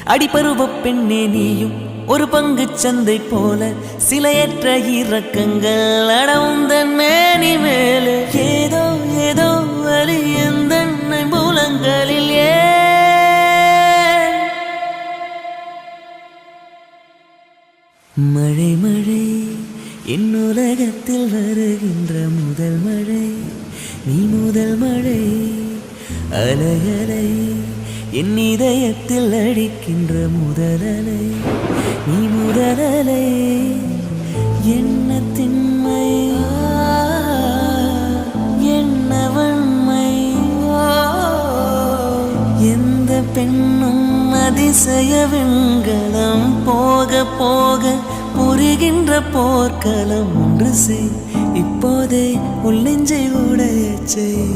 அடிபருவ பெண்ணே நீயும் ஒரு பங்கு சந்தை போல சிலையற்ற இறக்கங்கள் அடவுந்தன் மேனி மேலே ஏதோ ஏதோ வலி எந்தன்னை மூலங்களில் மழை மழை என் உலகத்தில் வருகின்ற முதல் மழை நீ முதல் மழை அலை அலை என் இதயத்தில் அடிக்கின்ற முதல் அலை நீ முதல் அலை என்ன திண்மை என்ன வன்மை எந்த பெண்ணும் அதிசய வெண்கலம் போக போக புரிகின்ற போர்க்களம் ஒன்று செய் இப்போதே உள்ளெஞ்சை உடையச் செய்